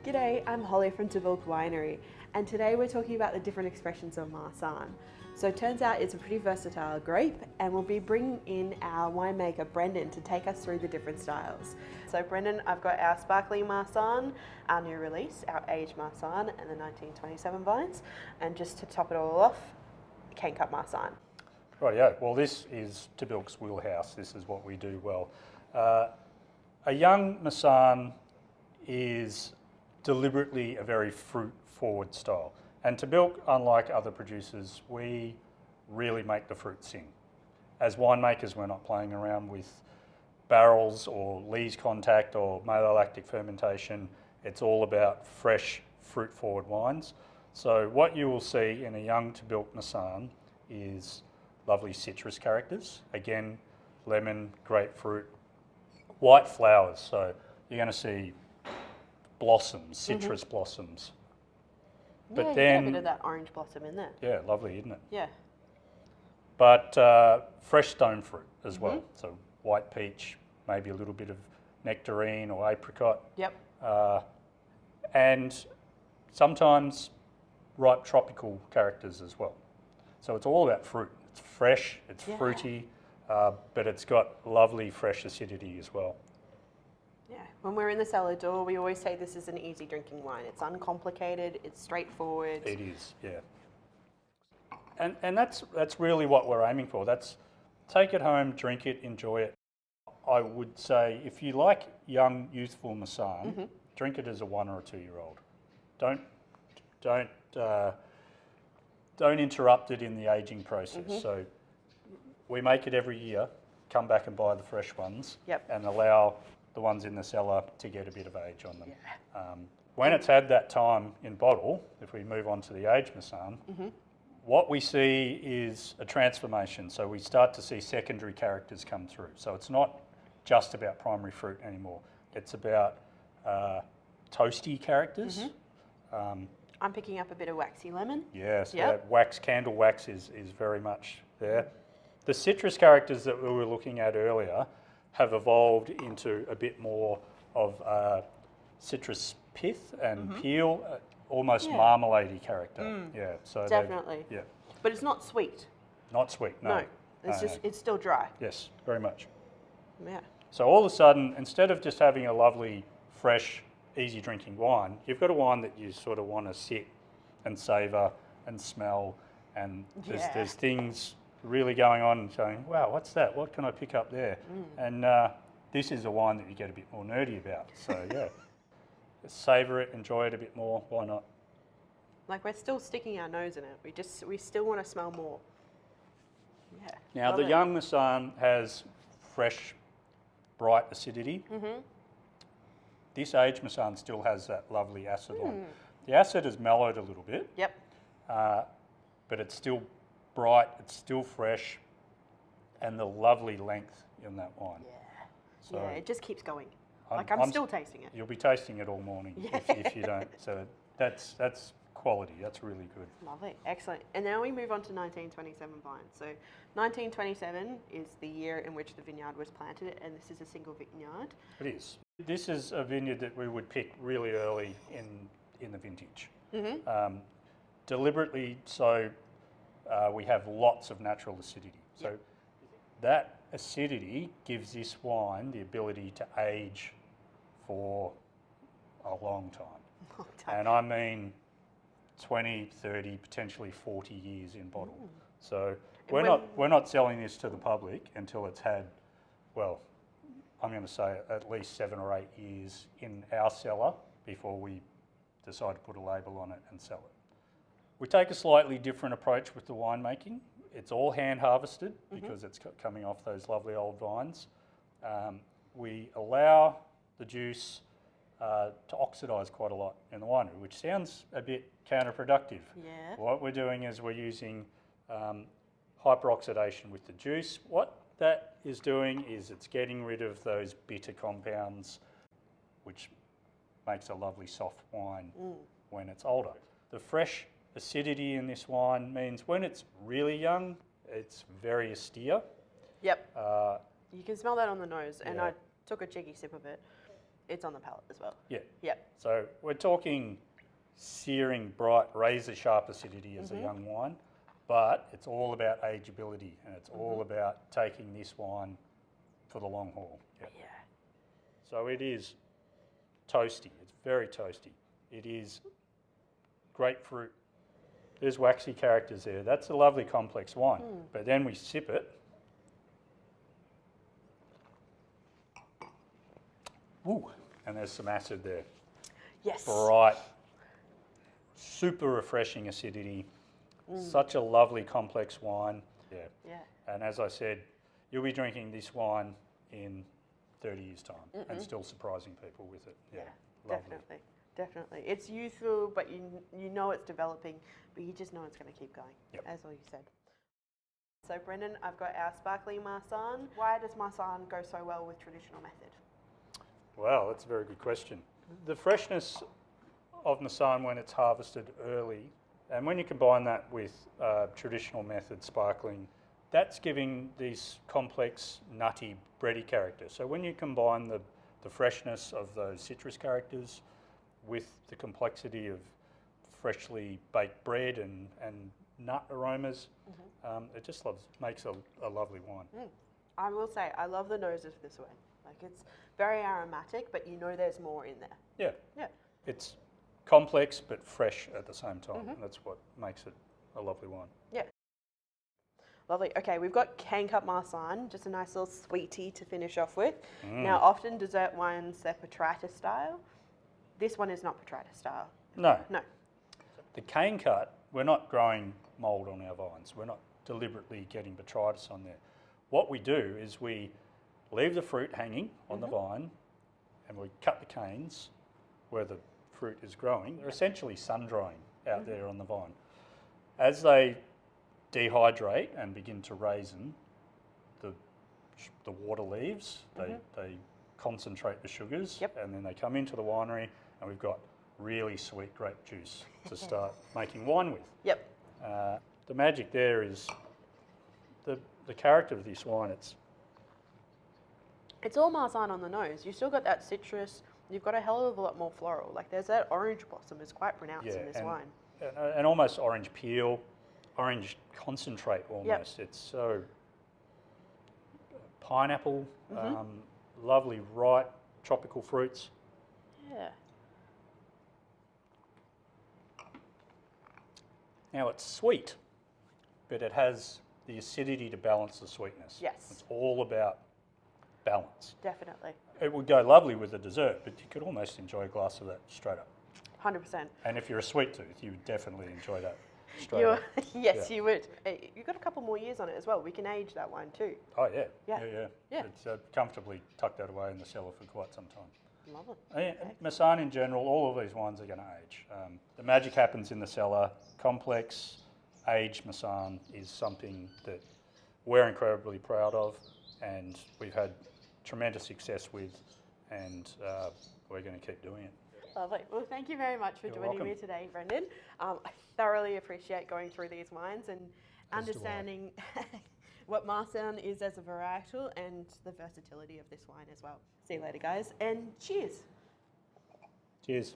G'day, I'm Holly from Tahbilk Winery, and today we're talking about the different expressions of Marsanne. So it turns out it's a pretty versatile grape, and we'll be bringing in our winemaker Brendan to take us through the different styles. So Brendan, I've got our sparkling Marsanne, our new release, our aged Marsanne, and the 1927 vines, and just to top it all off, Cut Marsanne. Rightio. Well, this is Tahbilk's wheelhouse. This is what we do well. A young Marsanne is deliberately a very fruit-forward style. And Tahbilk, unlike other producers, we really make the fruit sing. As winemakers, we're not playing around with barrels or lees contact or malolactic fermentation. It's all about fresh, fruit-forward wines. So what you will see in a young Tahbilk Marsanne is lovely citrus characters. Again, lemon, grapefruit, white flowers. So you're going to see blossoms, citrus blossoms. But yeah, then, you get a bit of that orange blossom in there. Yeah, lovely, isn't it? Yeah. But fresh stone fruit as well. So white peach, maybe a little bit of nectarine or apricot. Yep. And sometimes ripe tropical characters as well. So it's all about fruit. It's fresh, it's fruity, but it's got lovely fresh acidity as well. Yeah, when we're in the cellar door, we always say this is an easy drinking wine. It's uncomplicated, it's straightforward. It is, yeah. And that's really what we're aiming for. That's take it home, drink it, enjoy it. I would say if you like young, youthful Marsanne, drink it as a 1 or a 2-year-old. Don't interrupt it in the aging process. So we make it every year. Come back and buy the fresh ones, and allow the ones in the cellar to get a bit of age on them. Yeah. When it's had that time in bottle, if we move on to the aged Marsanne, what we see is a transformation. So we start to see secondary characters come through. So it's not just about primary fruit anymore. It's about toasty characters. I'm picking up a bit of waxy lemon. Yes, wax, candle wax is very much there. The citrus characters that we were looking at earlier have evolved into a bit more of citrus pith and peel, almost marmalade-y character. Yeah, so definitely. Yeah, but it's not sweet. Not sweet. No, it's it's still dry. Yes, very much. Yeah. So all of a sudden, instead of just having a lovely, fresh, easy drinking wine, you've got a wine that you sort of want to sit and savour and smell, and there's things really going on and saying, wow, what's that? What can I pick up there? And this is a wine that you get a bit more nerdy about. So yeah, savour it, enjoy it a bit more. Why not? Like we're still sticking our nose in it. We still want to smell more. Yeah. Now the young Marsanne has fresh, bright acidity. This aged Marsanne still has that lovely acid line. The acid has mellowed a little bit. Yep. But it's still bright, it's still fresh, and the lovely length in that wine. Yeah. So yeah, it just keeps going. I'm still tasting it. You'll be tasting it all morning if you don't. So that's quality. That's really good. Lovely, excellent. And now we move on to 1927 vines. So 1927 is the year in which the vineyard was planted, and this is a single vineyard. It is. This is a vineyard that we would pick really early in the vintage. Deliberately so. We have lots of natural acidity. So that acidity gives this wine the ability to age for a long time. And I mean 20, 30, potentially 40 years in bottle. So we're not selling this to the public until it's had, well, I'm going to say at least 7 or 8 years in our cellar before we decide to put a label on it and sell it. We take a slightly different approach with the winemaking. It's all hand harvested because it's coming off those lovely old vines. We allow the juice to oxidise quite a lot in the winery, which sounds a bit counterproductive. Yeah. What we're doing is we're using hyperoxidation with the juice. What that is doing is it's getting rid of those bitter compounds, which makes a lovely soft wine when it's older. The fresh acidity in this wine means when it's really young, it's very austere. Yep. You can smell that on the nose, and I took a cheeky sip of it. It's on the palate as well. Yeah. Yep. So we're talking searing, bright, razor-sharp acidity as a young wine, but it's all about ageability, and it's all about taking this wine for the long haul. Yep. Yeah. So it is toasty. It's very toasty. It is grapefruit. There's waxy characters there. That's a lovely complex wine. But then we sip it. Ooh, and there's some acid there. Yes. Bright, super refreshing acidity. Such a lovely complex wine. Yeah. Yeah. And as I said, you'll be drinking this wine in 30 years' time and still surprising people with it. Yeah. Lovely. Definitely. Definitely. It's youthful, but you know it's developing, but you just know it's going to keep going, as all you said. So Brendan, I've got our sparkling Marsanne. Why does Marsanne go so well with traditional method? Well, that's a very good question. The freshness of Marsanne when it's harvested early, and when you combine that with traditional method sparkling, that's giving these complex, nutty, bready characters. So when you combine the freshness of those citrus characters with the complexity of freshly baked bread and nut aromas, it just makes a lovely wine. I will say, I love the nose of this one. Like, it's very aromatic, but you know there's more in there. Yeah. Yeah. It's complex but fresh at the same time. And that's what makes it a lovely wine. Yeah. Lovely. Okay, we've got Cut Marsanne, just a nice little sweetie to finish off with. Now, often dessert wines, they're Petrita style. This one is not Petrita style. No. No. The cane cut, we're not growing mould on our vines. We're not deliberately getting botrytis on there. What we do is we leave the fruit hanging on the vine and we cut the canes where the fruit is growing. They're essentially sun drying out there on the vine. As they dehydrate and begin to raisin, the water leaves, they concentrate the sugars, and then they come into the winery and we've got really sweet grape juice to start making wine with. Yep. The magic there is the character of this wine. It's all Marsanne on the nose. You've still got that citrus. You've got a hell of a lot more floral. Like, there's that orange blossom is quite pronounced in this wine. And almost orange peel, orange concentrate almost. It's so pineapple, lovely ripe tropical fruits. Yeah. Now it's sweet, but it has the acidity to balance the sweetness. Yes. It's all about balance. Definitely. It would go lovely with a dessert, but you could almost enjoy a glass of that straight up. 100%. And if you're a sweet tooth, you would definitely enjoy that straight up. Yes, you would. You've got a couple more years on it as well. We can age that wine too. Oh, yeah. Yeah. It's comfortably tucked that away in the cellar for quite some time. Love it. And Marsanne in general, all of these wines are going to age. The magic happens in the cellar. Complex, aged Marsanne is something that we're incredibly proud of and we've had tremendous success with, and we're going to keep doing it. Lovely. Well, thank you very much for joining me today, Brendan. I thoroughly appreciate going through these wines and understanding what Marsanne is as a varietal and the versatility of this wine as well. See you later, guys, and cheers. Cheers.